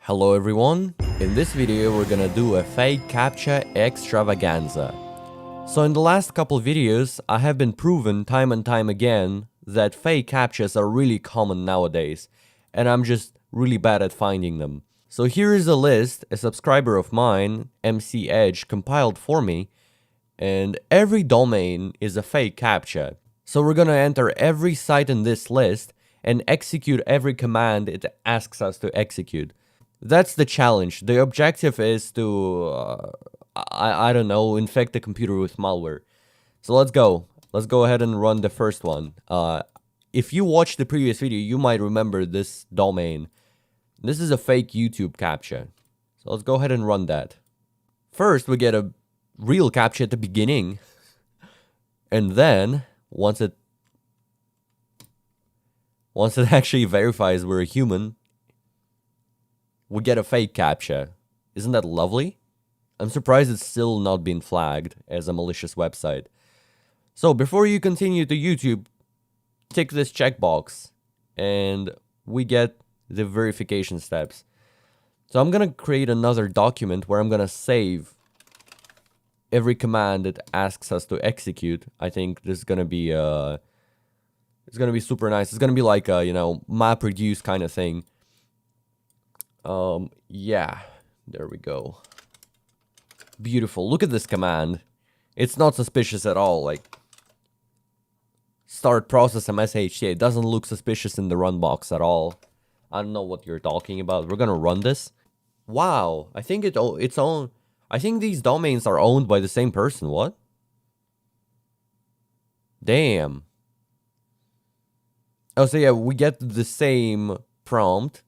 Hello everyone, in this video we're gonna do a fake CAPTCHA extravaganza. So in the last couple videos I have been proven time and time again that fake CAPTCHAs are really common nowadays and I'm just really bad at finding them. So here is a list a subscriber of mine, MC Edge, compiled for me, and every domain is a fake CAPTCHA. So we're gonna enter every site in this list and execute every command it asks us to execute. That's the challenge. The objective is to, I don't know, infect the computer with malware. So let's go. Let's go ahead and run the first one. If you watched the previous video, you might remember this domain. This is a fake YouTube CAPTCHA. So let's go ahead and run that. First, we get a real CAPTCHA at the beginning. And then, once it actually verifies we're a human, we get a fake CAPTCHA. Isn't that lovely? I'm surprised it's still not been flagged as a malicious website. So before you continue to YouTube, tick this checkbox and we get the verification steps. So I'm gonna create another document where I'm gonna save every command it asks us to execute. I think this is gonna be it's gonna be super nice. It's gonna be like a, map reduce kind of thing. Yeah, there we go. Beautiful. Look at this command. It's not suspicious at all. Like, start process MSHT. It doesn't look suspicious in the run box at all. I don't know what you're talking about. We're gonna run this. Wow, I think it's own. I think these domains are owned by the same person. What? Damn. Oh, so yeah, we get the same prompt.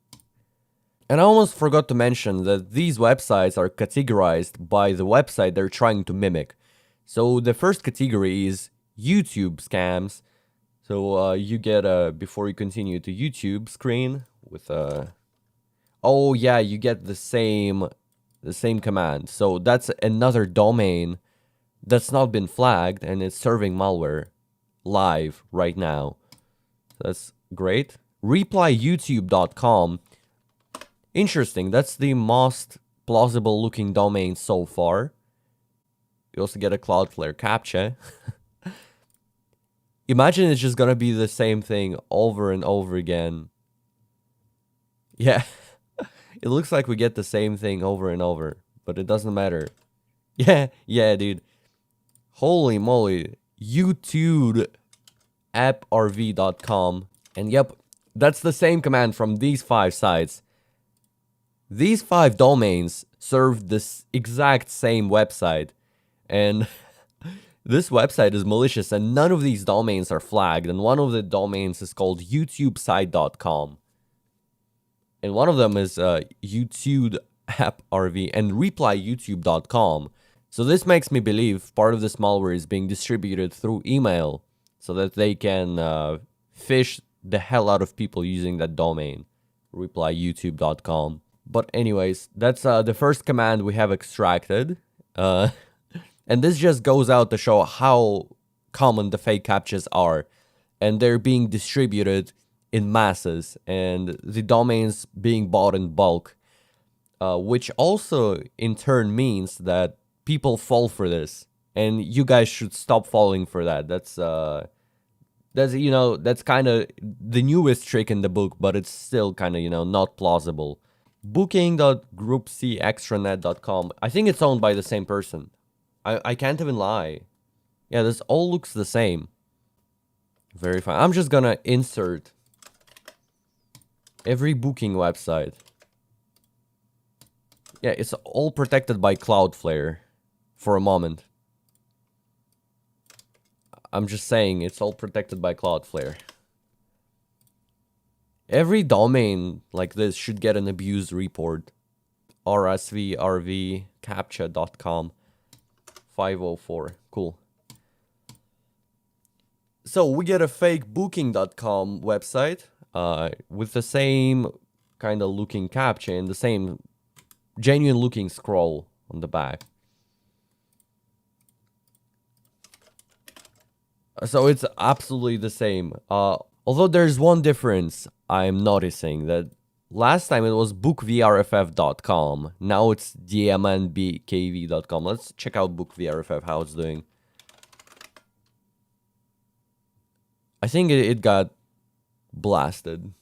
And I almost forgot to mention that these websites are categorized by the website they're trying to mimic. So the first category is YouTube scams. So you get a, before you continue to YouTube screen with a, oh yeah, you get the same command. So that's another domain that's not been flagged and it's serving malware live right now. That's great. Replyyoutube.com. Interesting, that's the most plausible looking domain so far. You also get a Cloudflare CAPTCHA. Imagine it's just gonna be the same thing over and over again. Yeah, it looks like we get the same thing over and over, but it doesn't matter. Yeah, dude. Holy moly, youtube.apprv.com. And yep, that's the same command from these 5 sites. These 5 domains serve this exact same website, and this website is malicious and none of these domains are flagged, and one of the domains is called youtubesite.com. And one of them is youtube apprv and replyyoutube.com. So this makes me believe part of this malware is being distributed through email so that they can phish the hell out of people using that domain, replyyoutube.com. But anyways, that's the first command we have extracted. And this just goes out to show how common the fake CAPTCHAs are. And they're being distributed in masses. And the domains being bought in bulk. Which also in turn means that people fall for this. And you guys should stop falling for that. That's kind of the newest trick in the book. But it's still kind of, not plausible. Booking.groupcextranet.com. I think it's owned by the same person. I can't even lie. Yeah, this all looks the same. Very fine. I'm just gonna insert every booking website. Yeah, it's all protected by Cloudflare for a moment. I'm just saying it's all protected by Cloudflare. Every domain like this should get an abuse report. RSV, CAPTCHA.com 504. Cool. So we get a fake booking.com website with the same kind of looking CAPTCHA and the same genuine looking scroll on the back. So it's absolutely the same. Although there's one difference I'm noticing, that last time it was bookvrff.com. Now it's dmnbkv.com. Let's check out bookvrff, how it's doing. I think it got blasted.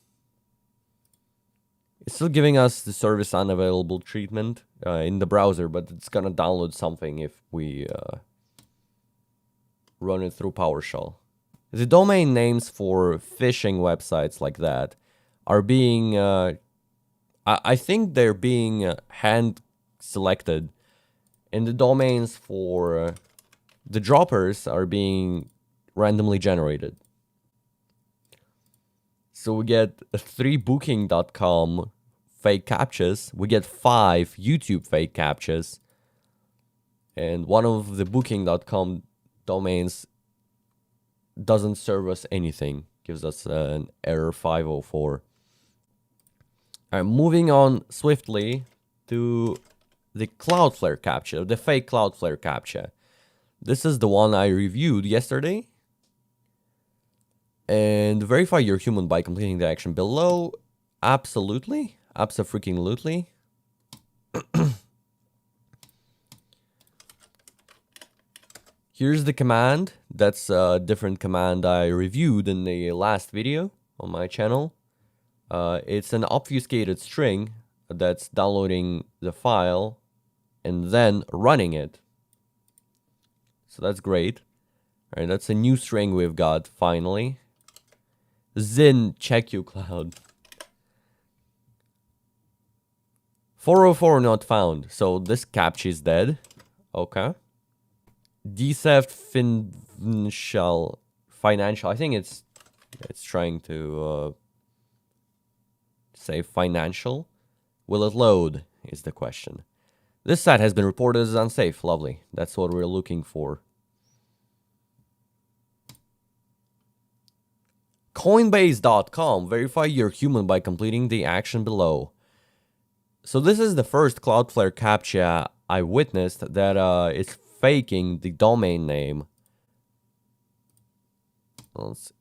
It's still giving us the service unavailable treatment in the browser, but it's gonna download something if we run it through PowerShell. The domain names for phishing websites like that are being, I think they're being hand selected, and the domains for the droppers are being randomly generated. So we get 3 booking.com fake CAPTCHAs, we get 5 YouTube fake CAPTCHAs, and one of the booking.com domains doesn't serve us anything, gives us an error 504. Alright, moving on swiftly to the Cloudflare CAPTCHA, the fake Cloudflare CAPTCHA. This is the one I reviewed yesterday. And verify you're human by completing the action below. Absolutely. Abso-freaking-lutely. Here's the command. That's a different command I reviewed in the last video on my channel. It's an obfuscated string that's downloading the file and then running it. So that's great. All right, that's a new string we've got finally. Zin, check you, Cloud. 404 not found. So this CAPTCHA is dead. Okay. Decept financial. I think it's trying to say financial. Will it load? Is the question. This site has been reported as unsafe. Lovely. That's what we're looking for. Coinbase.com. Verify you're human by completing the action below. So this is the first Cloudflare CAPTCHA I witnessed that is faking the domain name. Let's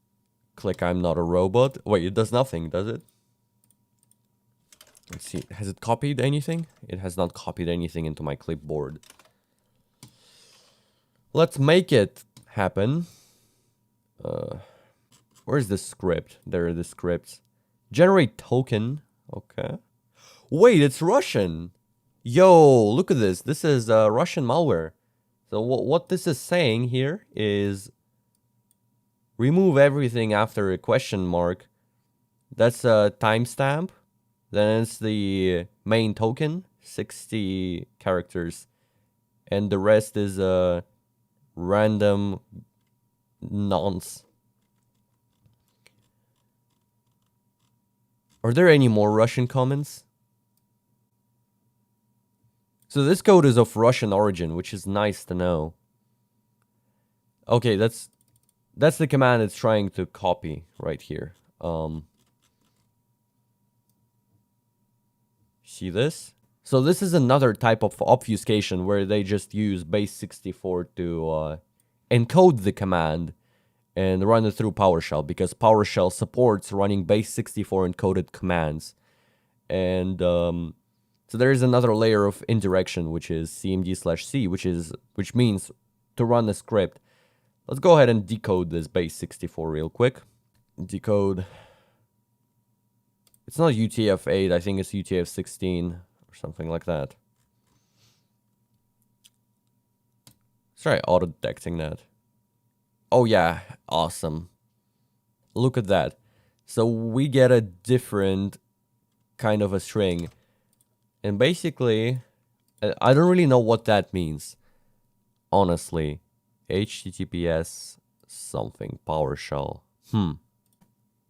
click I'm not a robot. Wait, it does nothing, does it? Let's see. Has it copied anything? It has not copied anything into my clipboard. Let's make it happen. Where's the script? There are the scripts. Generate token. Okay. Wait, it's Russian. Yo, look at this. This is Russian malware. So what this is saying here is remove everything after a question mark. That's a timestamp. Then it's the main token, 60 characters. And the rest is a random nonce. Are there any more Russian comments? So this code is of Russian origin, which is nice to know. Okay, that's the command it's trying to copy right here. See this? So this is another type of obfuscation where they just use base64 to encode the command and run it through PowerShell, because PowerShell supports running base64 encoded commands. And so there is another layer of indirection, which is cmd/c, which means to run a script. Let's go ahead and decode this base64 real quick. Decode. It's not UTF-8, I think it's UTF-16 or something like that. Let's try auto-detecting that. Oh yeah, awesome. Look at that. So we get a different kind of a string. And basically, I don't really know what that means. Honestly. HTTPS something PowerShell.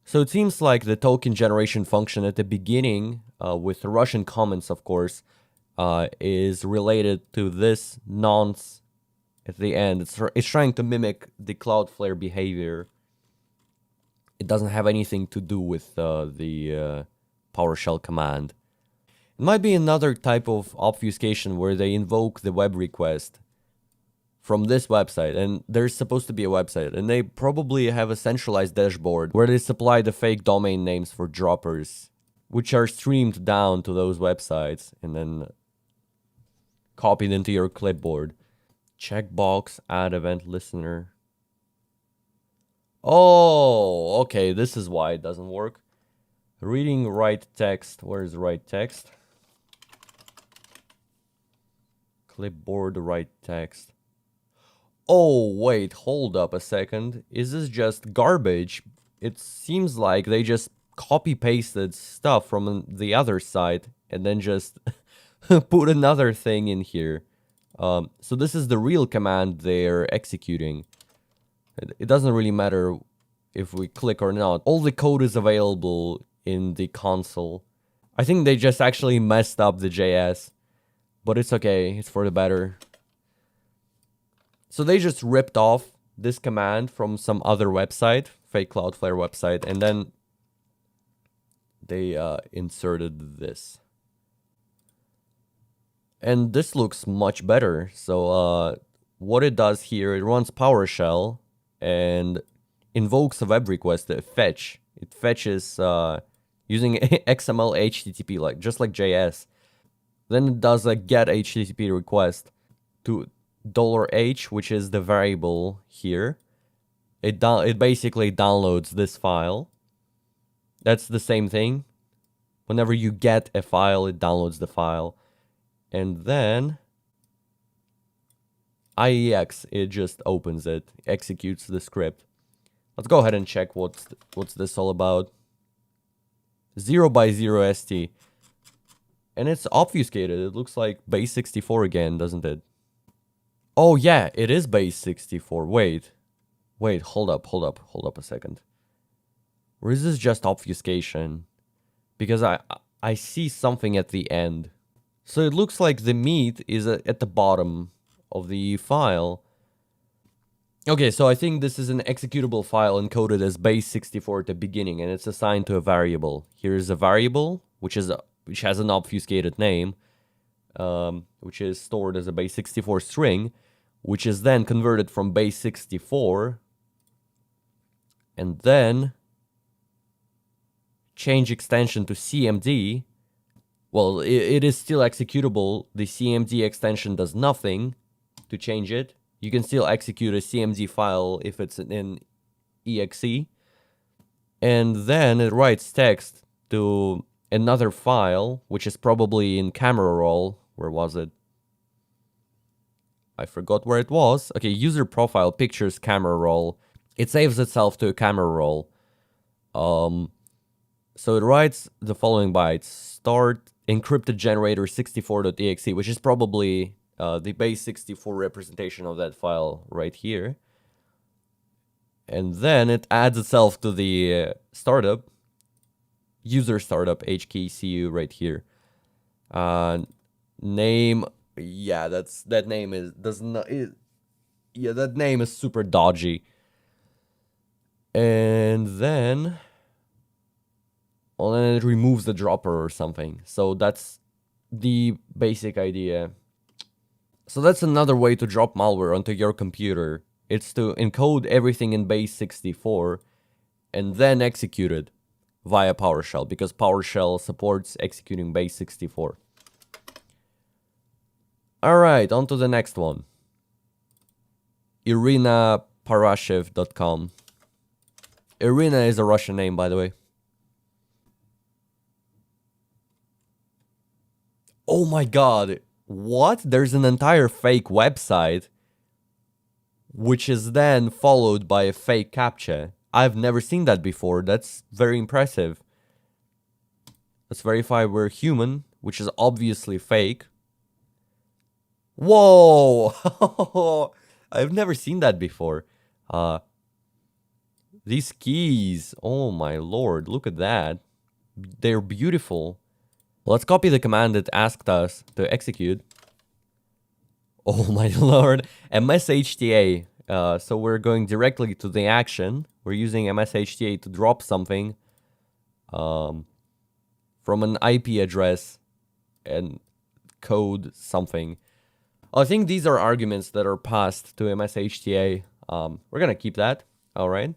So it seems like the token generation function at the beginning, with Russian comments of course, is related to this nonce at the end. It's trying to mimic the Cloudflare behavior. It doesn't have anything to do with the PowerShell command. It might be another type of obfuscation where they invoke the web request from this website, and there's supposed to be a website, and they probably have a centralized dashboard where they supply the fake domain names for droppers. which are streamed down to those websites and then copied into your clipboard. Checkbox, add event listener. Oh, okay, this is why it doesn't work. Reading write text. Where's write text? Clipboard write text. Oh, wait, hold up a second. Is this just garbage? It seems like they just copy-pasted stuff from the other side and then just put another thing in here. So this is the real command they're executing. It doesn't really matter if we click or not. All the code is available in the console. I think they just actually messed up the JS, but it's okay. It's for the better. So they just ripped off this command from some other website, fake Cloudflare website, and then they inserted this. And this looks much better. So what it does here, it runs PowerShell and invokes a web request, a fetch. It fetches using XML HTTP, just like JS. Then it does a get HTTP request to $h, which is the variable here. It basically downloads this file. That's the same thing. Whenever you get a file, it downloads the file. And then IEX, it just opens it, executes the script. Let's go ahead and check what's this all about. 0x0 ST. And it's obfuscated. It looks like base 64 again, doesn't it? Oh yeah, it is base 64. Wait, hold up a second. Or is this just obfuscation? Because I see something at the end. So it looks like the meat is at the bottom of the file. Okay, so I think this is an executable file encoded as base 64 at the beginning, and it's assigned to a variable. Here's a variable, which has an obfuscated name, which is stored as a base 64 string, which is then converted from base 64, and then change extension to CMD. Well, it is still executable. The CMD extension does nothing to change it. You can still execute a CMD file if it's in exe. And then it writes text to another file, which is probably in camera roll. Where was it? I forgot where it was. Okay, user profile, pictures, camera roll. It saves itself to a camera roll. So it writes the following bytes. Start encrypted generator 64.exe, which is probably the base 64 representation of that file right here. And then it adds itself to the startup, user startup HKCU right here. Name, yeah, that name is super dodgy. And then, well, then it removes the dropper or something. So that's the basic idea. So that's another way to drop malware onto your computer. It's to encode everything in base 64 and then execute it via PowerShell, because PowerShell supports executing base 64. Alright, on to the next one. IrinaParashev.com. Irina is a Russian name, by the way. Oh my god, what? There's an entire fake website, which is then followed by a fake CAPTCHA. I've never seen that before. That's very impressive. Let's verify we're human, which is obviously fake. Whoa! I've never seen that before. These keys, oh my lord, look at that. They're beautiful. Let's copy the command it asked us to execute. Oh my lord, MSHTA. So we're going directly to the action. We're using MSHTA to drop something from an IP address and code something. I think these are arguments that are passed to MSHTA. We're gonna keep that, all right?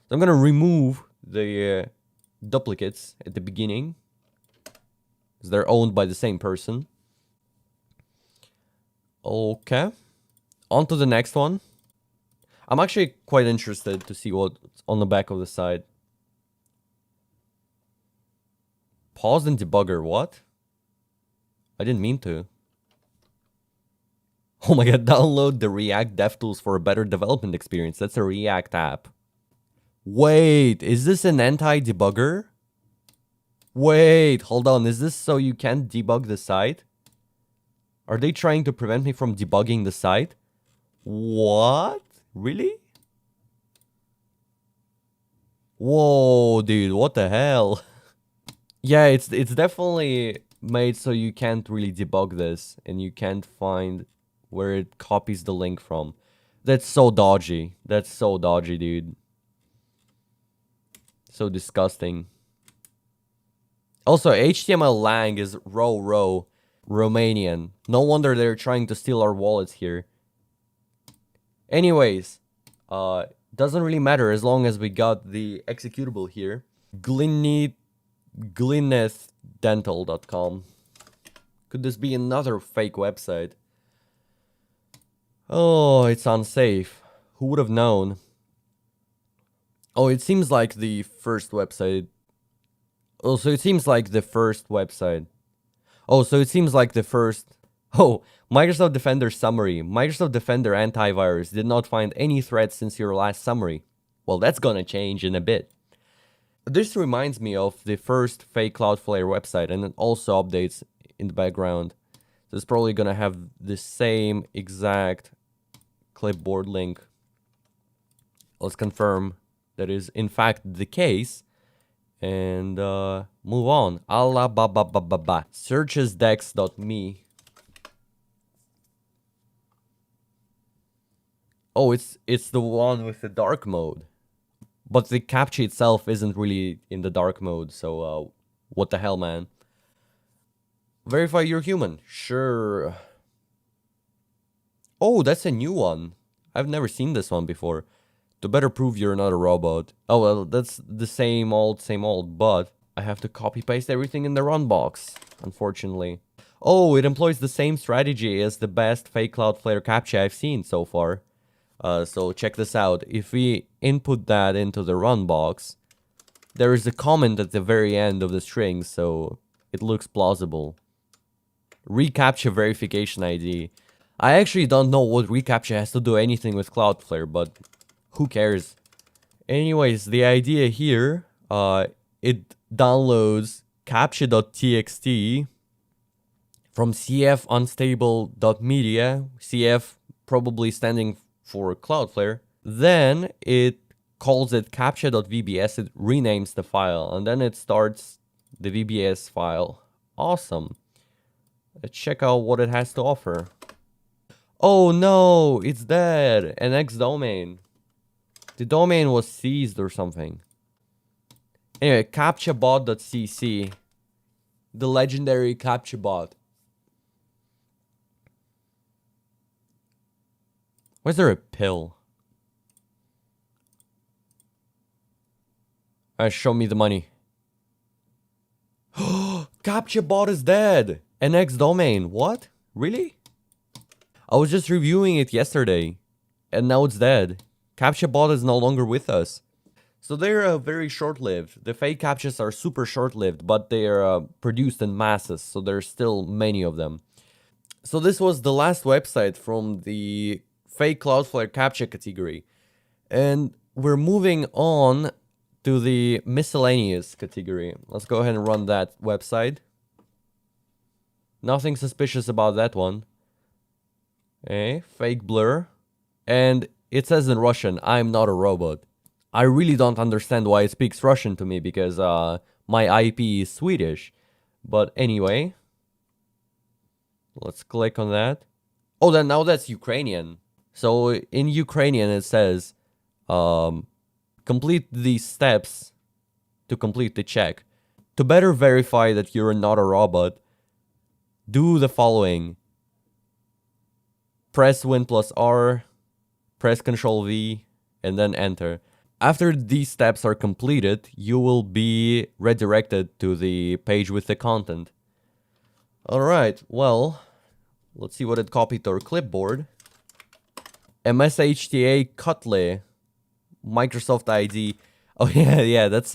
So I'm gonna remove the duplicates at the beginning. They're owned by the same person. Okay. On to the next one. I'm actually quite interested to see what's on the back of the site. Pause and debugger, what? I didn't mean to. Oh my god, download the React DevTools for a better development experience. That's a React app. Wait, is this an anti-debugger? Wait, hold on. Is this so you can't debug the site? Are they trying to prevent me from debugging the site? What? Really? Whoa, dude, what the hell? Yeah, it's definitely made so you can't really debug this and you can't find where it copies the link from. That's so dodgy. That's so dodgy, dude. So disgusting. Also, HTML lang is row Romanian. No wonder they're trying to steal our wallets here. Anyways, doesn't really matter as long as we got the executable here. Glynnethdental.com. Could this be another fake website? Oh, it's unsafe. Who would have known? Oh, it seems like the first website. Oh, so it seems like the first website. Oh, so it seems like the first... Oh, Microsoft Defender summary. Microsoft Defender antivirus did not find any threats since your last summary. Well, that's gonna change in a bit. This reminds me of the first fake Cloudflare website, and it also updates in the background. So it's probably gonna have the same exact clipboard link. Let's confirm that is in fact the case. And move on. Allah ba ba ba ba ba. Searchesdex.me. Oh, it's the one with the dark mode. But the CAPTCHA itself isn't really in the dark mode, so what the hell, man? Verify you're human. Sure. Oh, that's a new one. I've never seen this one before. To better prove you're not a robot. Oh, well, that's the same old, but I have to copy-paste everything in the run box, unfortunately. Oh, it employs the same strategy as the best fake Cloudflare CAPTCHA I've seen so far. So check this out. If we input that into the run box, there is a comment at the very end of the string, so it looks plausible. ReCAPTCHA verification ID. I actually don't know what ReCAPTCHA has to do anything with Cloudflare, but who cares? Anyways, the idea here, it downloads captcha.txt from cfunstable.media, cf probably standing for Cloudflare. Then it calls it captcha.vbs, it renames the file, and then it starts the VBS file. Awesome. Let's check out what it has to offer. Oh no, it's dead. An X domain. The domain was seized or something. Anyway, captchabot.cc. The legendary CAPTCHA bot. Why is there a pill? Show me the money. CAPTCHA bot is dead. An X domain. What? Really? I was just reviewing it yesterday. And now it's dead. CAPTCHA bot is no longer with us. So they're very short-lived. The fake CAPTCHAs are super short-lived, but they are produced in masses, so there's still many of them. So this was the last website from the fake Cloudflare CAPTCHA category. And we're moving on to the miscellaneous category. Let's go ahead and run that website. Nothing suspicious about that one. Okay, fake blur. And it says in Russian, I'm not a robot. I really don't understand why it speaks Russian to me because my IP is Swedish. But anyway, let's click on that. Oh, then now that's Ukrainian. So in Ukrainian it says, complete these steps to complete the check. To better verify that you're not a robot, do the following. Press Win plus R, press Ctrl V, and then enter. After these steps are completed, you will be redirected to the page with the content. Alright, well, let's see what it copied to our clipboard. MSHTA Kotlin, Microsoft ID. Oh yeah, that's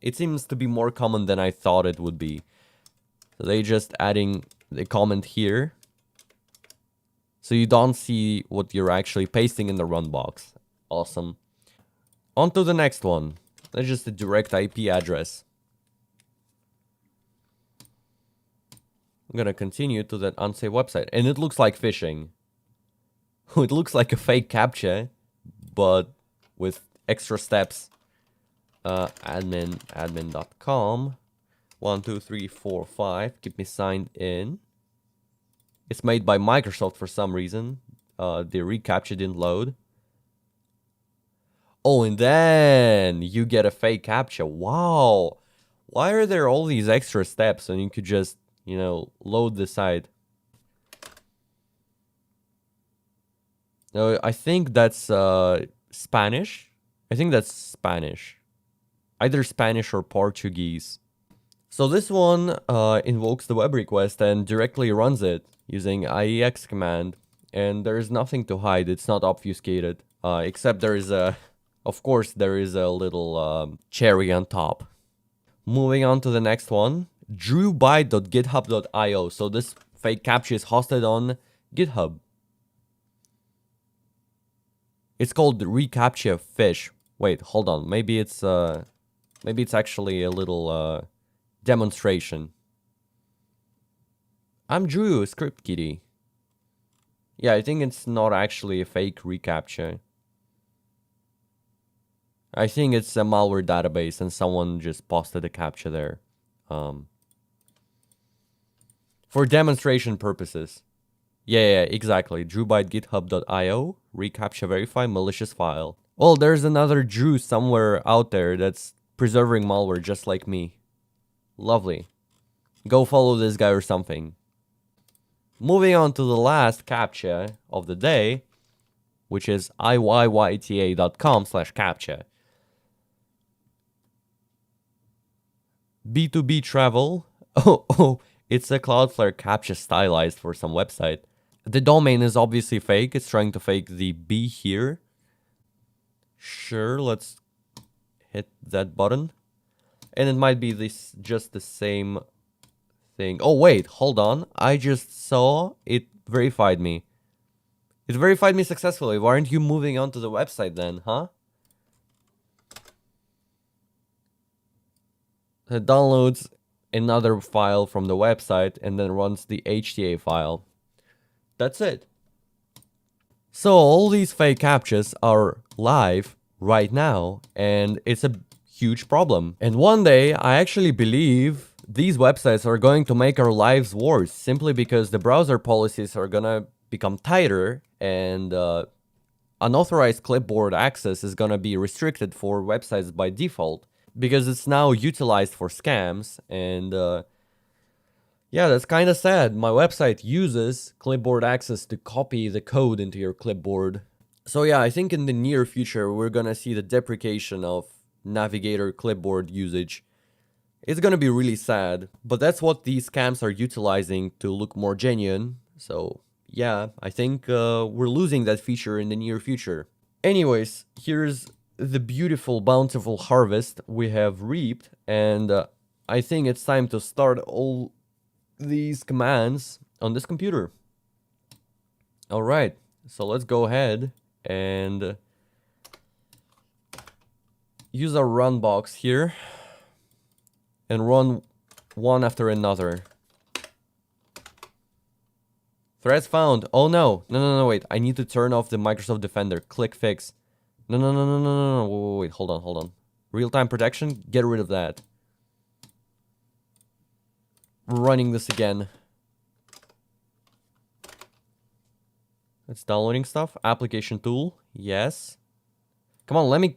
it seems to be more common than I thought it would be. So they just adding the comment here. So you don't see what you're actually pasting in the run box. Awesome. On to the next one. That's just a direct IP address. I'm gonna continue to that unsafe website. And it looks like phishing. It looks like a fake CAPTCHA, but with extra steps. Admin.com. 1, 2, 3, 4, 5. Keep me signed in. It's made by Microsoft for some reason. The reCAPTCHA didn't load. Oh, and then you get a fake CAPTCHA. Wow. Why are there all these extra steps and you could just, you know, load the site? No, I think that's Spanish. I think that's Spanish. Either Spanish or Portuguese. So this one invokes the web request and directly runs it using IEX command. And there's nothing to hide. It's not obfuscated. Except there is a... Of course, there is a little cherry on top. Moving on to the next one. drewbyte.github.io. So this fake CAPTCHA is hosted on GitHub. It's called reCAPTCHA fish. Wait, hold on. Maybe it's actually a little demonstration. I'm Drew, script kitty. Yeah, I think it's not actually a fake reCAPTCHA. I think it's a malware database and someone just posted a CAPTCHA there. For demonstration purposes. Yeah, exactly. drewbyte.github.io, reCAPTCHA verify, malicious file. Well, there's another Drew somewhere out there that's preserving malware just like me. Lovely. Go follow this guy or something. Moving on to the last CAPTCHA of the day, which is iyyta.com/CAPTCHA. B2B travel. Oh, it's a Cloudflare CAPTCHA stylized for some website. The domain is obviously fake. It's trying to fake the B here. Sure, let's hit that button. And it might be this just the same thing. Oh, wait, hold on. I just saw it verified me. It verified me successfully. Why aren't you moving on to the website then, huh? It downloads another file from the website and then runs the HTA file. That's it. So all these fake CAPTCHAs are live right now, and it's a huge problem. And one day, I actually believe these websites are going to make our lives worse, simply because the browser policies are gonna become tighter, and unauthorized clipboard access is gonna be restricted for websites by default, because it's now utilized for scams. And yeah, that's kind of sad. My website uses clipboard access to copy the code into your clipboard. So yeah, I think in the near future, we're gonna see the deprecation of Navigator clipboard usage. It's gonna be really sad, but that's what these scams are utilizing to look more genuine. So yeah, I think we're losing that feature in the near future. Anyways, here's the beautiful, bountiful harvest we have reaped, and I think it's time to start all these commands on this computer. All right, so let's go ahead and use our run box here and run one after another. Threats found. Oh no, wait. I need to turn off the Microsoft Defender. Click fix. No. Wait, hold on. Real-time protection, get rid of that. Running this again. It's downloading stuff. Application tool, yes. Come on, let me...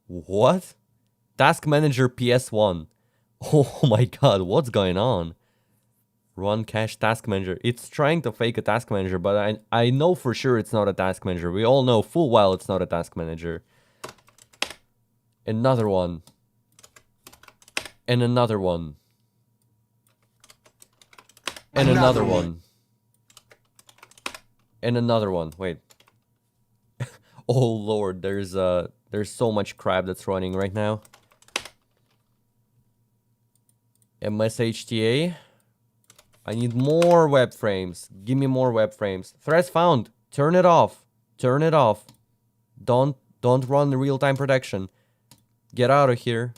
What? Task Manager PS1. Oh my god, what's going on? Run cache task manager. It's trying to fake a task manager, but I know for sure it's not a task manager. We all know full well it's not a task manager. Another one. And another one. And another one. And another one. Wait. Oh lord, there's so much crap that's running right now. MSHTA. I need more web frames. Give me more web frames. Threads found. Turn it off. Turn it off. Don't run real-time protection. Get out of here.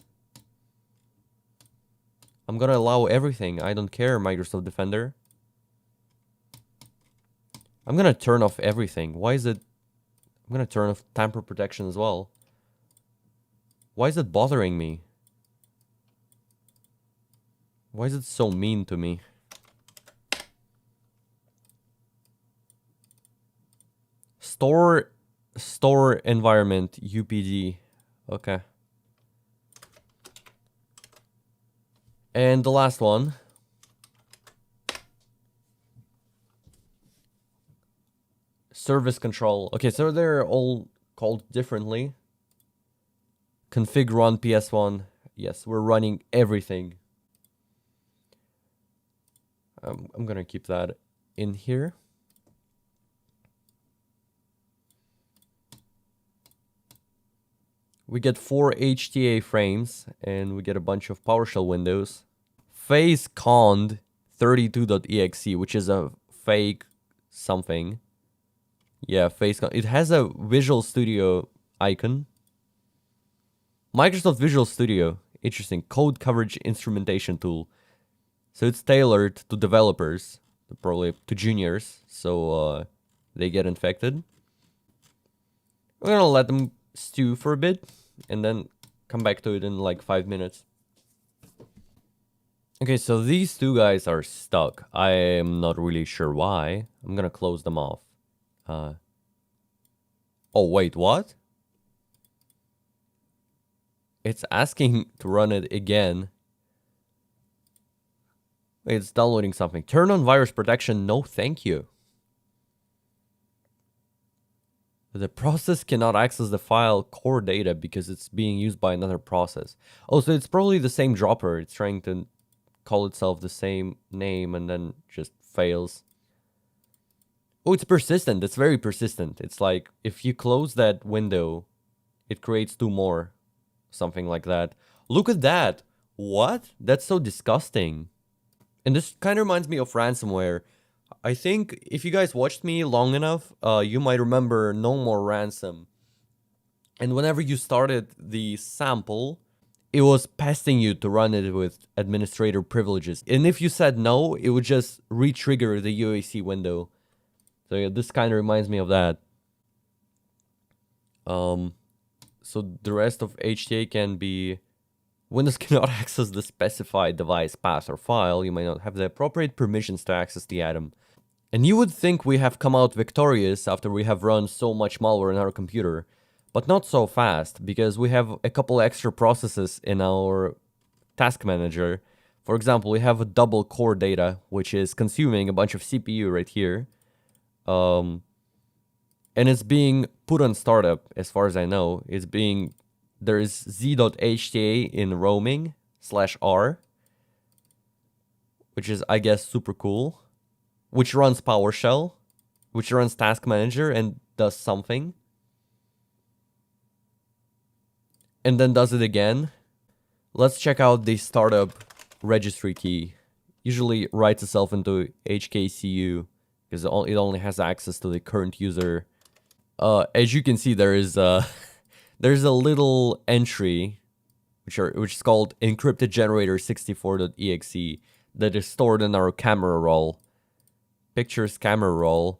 I'm gonna allow everything. I don't care, Microsoft Defender. I'm gonna turn off everything. Why is it... I'm gonna turn off tamper protection as well. Why is it bothering me? Why is it so mean to me? Store environment UPD. Okay. And the last one. Service control. Okay, so they're all called differently. Config run PS1. Yes, we're running everything. I'm gonna keep that in here. We get 4 HTA frames, and we get a bunch of PowerShell windows. Face cond 32.exe, which is a fake something. Yeah, FaceCon. It has a Visual Studio icon. Microsoft Visual Studio. Interesting. Code coverage instrumentation tool. So it's tailored to developers, probably to juniors, so they get infected. We're gonna let them stew for a bit, and then come back to it in like 5 minutes. Okay, so these two guys are stuck. I am not really sure why. I'm gonna close them off. Oh, wait, what? It's asking to run it again. Wait, it's downloading something. Turn on virus protection. No, thank you. The process cannot access the file core data because it's being used by another process. Oh, so it's probably the same dropper. It's trying to call itself the same name and then just fails. Oh, it's persistent. It's very persistent. It's like if you close that window, it creates 2 more. Something like that. Look at that. What? That's so disgusting. And this kind of reminds me of ransomware. I think if you guys watched me long enough, you might remember No More Ransom. And whenever you started the sample, it was pesting you to run it with administrator privileges. And if you said no, it would just re-trigger the UAC window. So yeah, this kind of reminds me of that. So the rest of HTA can be... Windows cannot access the specified device, path, or file. You may not have the appropriate permissions to access the item. And you would think we have come out victorious after we have run so much malware in our computer. But not so fast, because we have a couple extra processes in our task manager. For example, we have a double core data, which is consuming a bunch of CPU right here. And it's being put on startup, as far as I know. It's being... There is z.hta in roaming /r, which is, I guess, super cool, which runs PowerShell, which runs Task Manager and does something, and then does it again. Let's check out the startup registry key. Usually writes itself into HKCU because it only has access to the current user. As you can see, there is there's a little entry, which is called encrypted generator 64.exe, that is stored in our camera roll. Pictures camera roll.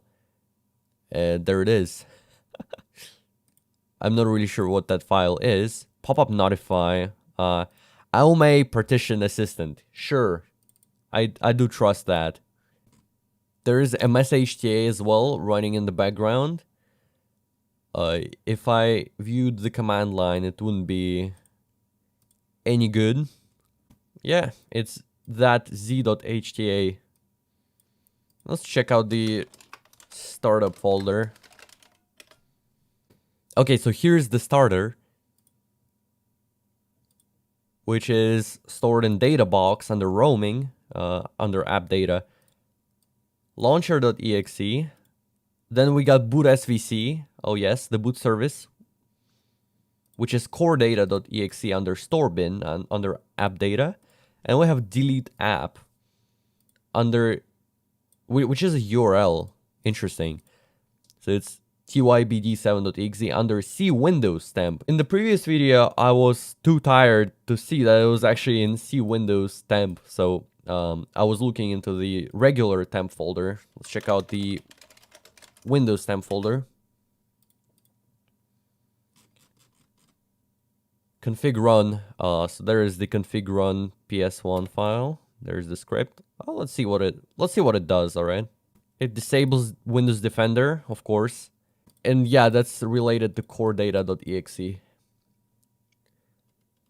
There it is. I'm not really sure what that file is. Pop-up notify. Aume partition assistant. Sure. I do trust that. There is MSHTA as well running in the background. If I viewed the command line, it wouldn't be any good. Yeah, it's that z.hta. Let's check out the startup folder. Okay, so here's the starter, which is stored in data box under roaming, under app data. launcher.exe. Then we got boot svc. Oh yes, the boot service, which is core data.exe under store bin and under app data. And we have delete app under, which is a URL. Interesting. So it's tybd7.exe under C Windows temp. In the previous video, I was too tired to see that it was actually in C Windows temp. So I was looking into the regular temp folder. Let's check out the Windows temp folder. Config run. So there is the config run ps1 file. There's the script. Oh, let's see what it does. All right. It disables Windows Defender, of course. And yeah, that's related to core data.exe.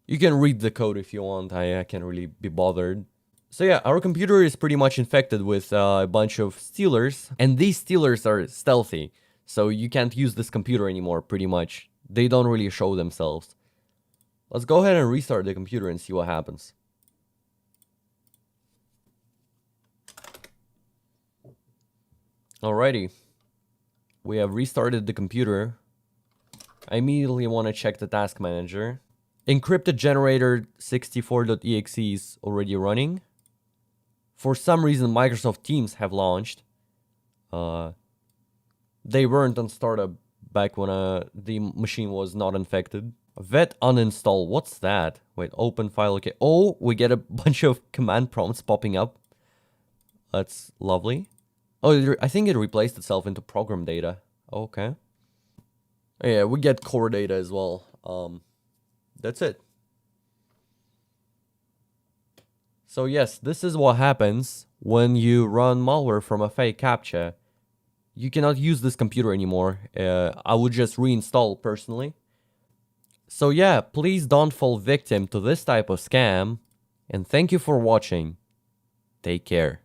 You can read the code if you want. I can't really be bothered. So yeah, our computer is pretty much infected with a bunch of stealers. And these stealers are stealthy. So you can't use this computer anymore, pretty much. They don't really show themselves. Let's go ahead and restart the computer and see what happens. Alrighty. We have restarted the computer. I immediately want to check the task manager. Encrypted generator 64.exe is already running. For some reason, Microsoft Teams have launched. They weren't on startup back when the machine was not infected. Vet uninstall, what's that? Wait, open file, okay. Oh, we get a bunch of command prompts popping up. That's lovely. Oh, I think it replaced itself into program data. Okay. Yeah, we get core data as well. That's it. So yes, this is what happens when you run malware from a fake CAPTCHA. You cannot use this computer anymore. I would just reinstall personally. So yeah, please don't fall victim to this type of scam. And thank you for watching. Take care.